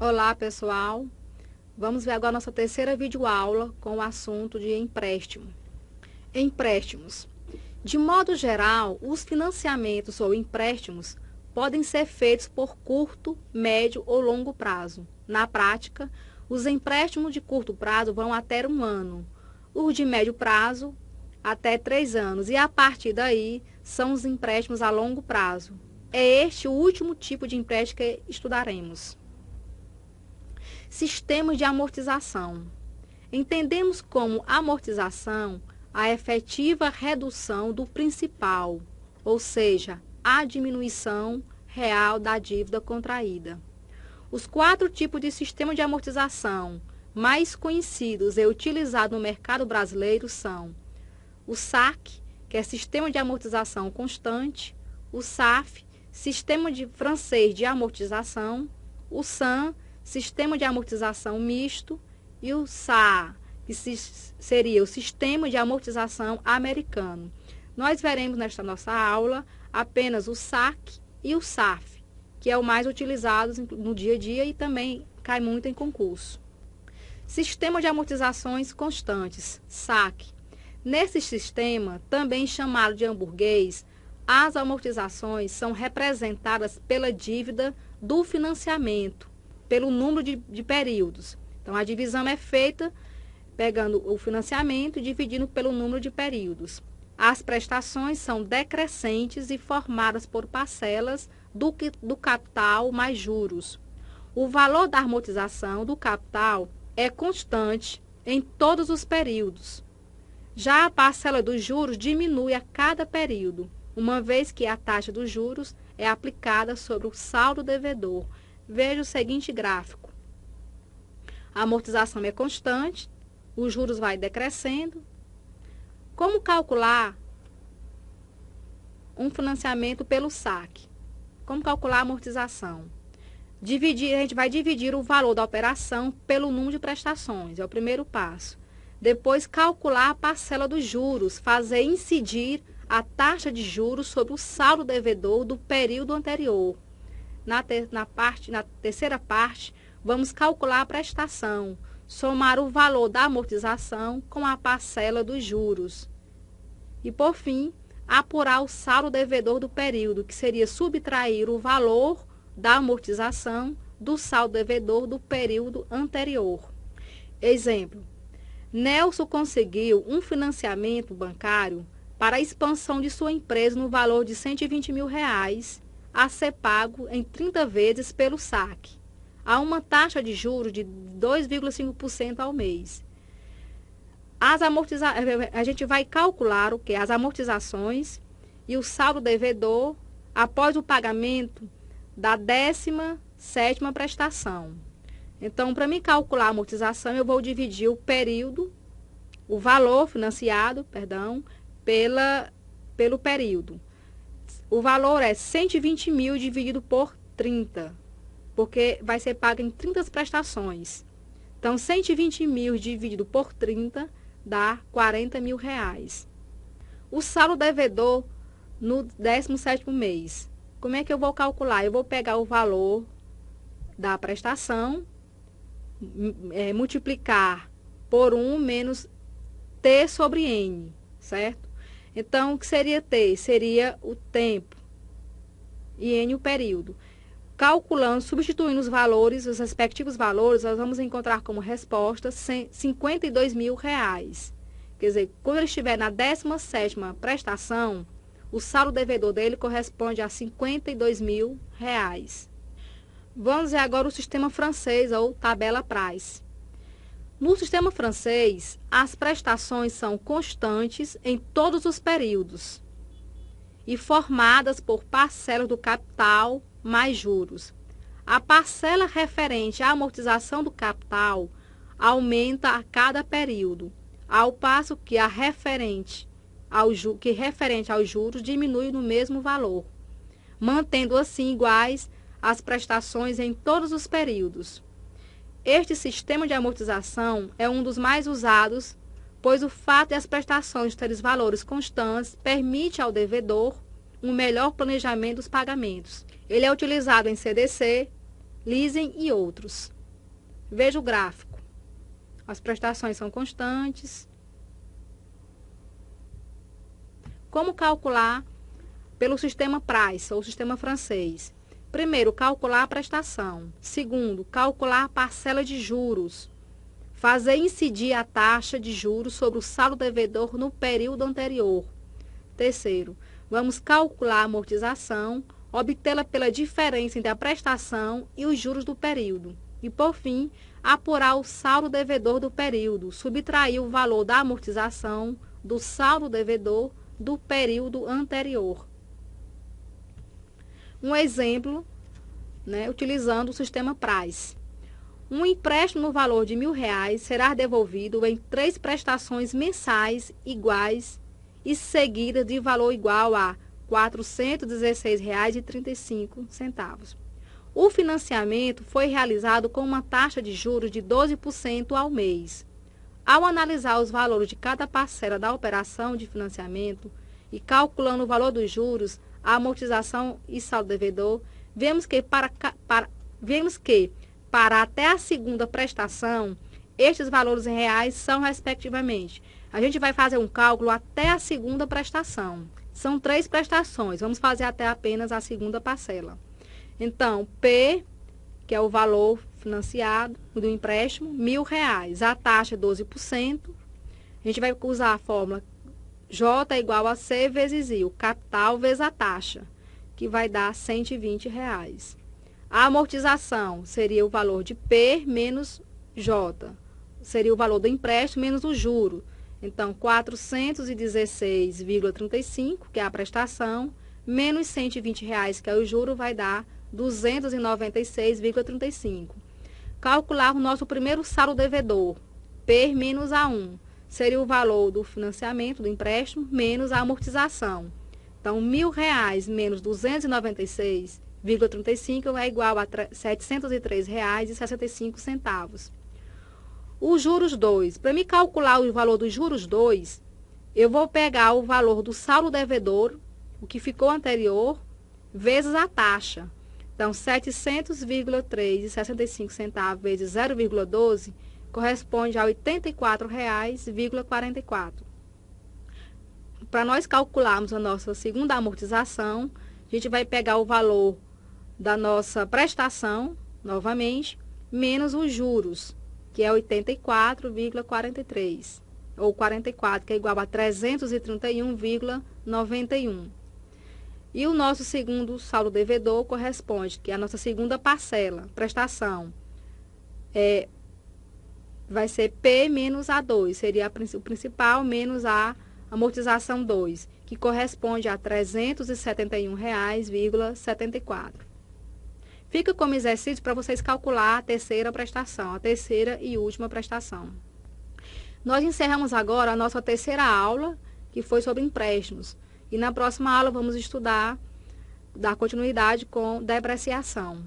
Olá pessoal, vamos ver agora nossa terceira videoaula com o assunto de empréstimo. Empréstimos. De modo geral, os financiamentos ou empréstimos podem ser feitos por curto, médio ou longo prazo. Na prática, os empréstimos de curto prazo vão até 1 ano, os de médio prazo até 3 anos e a partir daí são os empréstimos a longo prazo. É este o último tipo de empréstimo que estudaremos. Sistemas de amortização. Entendemos como amortização a efetiva redução do principal, ou seja, a diminuição real da dívida contraída. Os 4 tipos de sistema de amortização mais conhecidos e utilizados no mercado brasileiro são o SAC, que é Sistema de Amortização Constante, o SAF, Sistema francês de Amortização, o SAM, Sistema de Amortização Misto, e o SA, que seria o Sistema de Amortização Americano. Nós veremos nesta nossa aula apenas o SAC e o SAF, que é o mais utilizado no dia a dia e também cai muito em concurso. Sistema de Amortizações Constantes, SAC. Nesse sistema, também chamado de hamburguês, as amortizações são representadas pela dívida do financiamento, pelo número de períodos. Então, a divisão é feita pegando o financiamento e dividindo pelo número de períodos. As prestações são decrescentes e formadas por parcelas do capital mais juros. O valor da amortização do capital é constante em todos os períodos. Já a parcela dos juros diminui a cada período, uma vez que a taxa dos juros é aplicada sobre o saldo devedor. Veja o seguinte gráfico. A amortização é constante, os juros vai decrescendo. Como calcular um financiamento pelo SAC? Como calcular a amortização? A gente vai dividir o valor da operação pelo número de prestações, é o primeiro passo. Depois, calcular a parcela dos juros, fazer incidir a taxa de juros sobre o saldo devedor do período anterior. Na terceira parte, vamos calcular a prestação, somar o valor da amortização com a parcela dos juros. E, por fim, apurar o saldo devedor do período, que seria subtrair o valor da amortização do saldo devedor do período anterior. Exemplo: Nelson conseguiu um financiamento bancário para a expansão de sua empresa no valor de R$120 mil a ser pago em 30 vezes pelo SAC, a uma taxa de juros de 2,5% ao mês. A gente vai calcular o que? As amortizações e o saldo devedor após o pagamento da 17ª prestação. Então, para mim calcular a amortização, eu vou dividir o período, o valor financiado, pelo período. O valor é 120 mil dividido por 30, porque vai ser pago em 30 prestações. Então, 120 mil dividido por 30 dá R$40 mil. O saldo devedor no 17º mês. Como é que eu vou calcular? Eu vou pegar o valor da prestação, multiplicar por 1 menos T sobre N, certo? Então, o que seria T? Seria o tempo e N o período. Calculando, substituindo os valores, os respectivos valores, nós vamos encontrar como resposta R$52 mil. Quer dizer, quando ele estiver na 17ª prestação, o saldo devedor dele corresponde a R$52 mil. Vamos ver agora o sistema francês ou tabela Price. No sistema francês, as prestações são constantes em todos os períodos e formadas por parcelas do capital mais juros. A parcela referente à amortização do capital aumenta a cada período, ao passo que a referente aos juros diminui no mesmo valor, mantendo assim iguais as prestações em todos os períodos. Este sistema de amortização é um dos mais usados, pois o fato de as prestações terem valores constantes permite ao devedor um melhor planejamento dos pagamentos. Ele é utilizado em CDC, leasing e outros. Veja o gráfico. As prestações são constantes. Como calcular pelo sistema Price, ou sistema francês? Primeiro, calcular a prestação. Segundo, calcular a parcela de juros. Fazer incidir a taxa de juros sobre o saldo devedor no período anterior. Terceiro, vamos calcular a amortização, obtê-la pela diferença entre a prestação e os juros do período. E, por fim, apurar o saldo devedor do período, subtrair o valor da amortização do saldo devedor do período anterior. Um exemplo, utilizando o sistema Price. Um empréstimo no valor de R$1.000 será devolvido em 3 prestações mensais iguais e seguidas de valor igual a R$ 416,35. O financiamento foi realizado com uma taxa de juros de 12% ao mês. Ao analisar os valores de cada parcela da operação de financiamento e calculando o valor dos juros, a amortização e saldo devedor, vemos que para até a segunda prestação, estes valores em reais são respectivamente. A gente vai fazer um cálculo até a segunda prestação. São 3 prestações, vamos fazer até apenas a segunda parcela. Então, P, que é o valor financiado do empréstimo, R$1.000. A taxa é 12%. A gente vai usar a fórmula J igual a C vezes I, o capital vezes a taxa, que vai dar R$120. A amortização seria o valor de P menos J, seria o valor do empréstimo menos o juro. Então, 416,35, que é a prestação, menos R$120, que é o juro, vai dar 296,35. Calcular o nosso primeiro saldo devedor, P menos A1, seria o valor do financiamento, do empréstimo, menos a amortização. Então, R$1.000 menos 296,35 é igual a R$ 703,65. Os juros 2. Para me calcular o valor dos juros 2, eu vou pegar o valor do saldo devedor, o que ficou anterior, vezes a taxa. Então, 700,365 vezes 0,12 corresponde a R$ 84,44. Para nós calcularmos a nossa segunda amortização, a gente vai pegar o valor da nossa prestação, novamente, menos os juros, que é 84,43, ou 44, que é igual a 331,91. E o nosso segundo saldo devedor corresponde, que é a nossa segunda parcela, prestação, vai ser P menos A2, seria o principal menos a amortização 2, que corresponde a R$ 371,74. Fica como exercício para vocês calcular a terceira prestação, a terceira e última prestação. Nós encerramos agora a nossa terceira aula, que foi sobre empréstimos. E na próxima aula vamos estudar, dar continuidade com depreciação.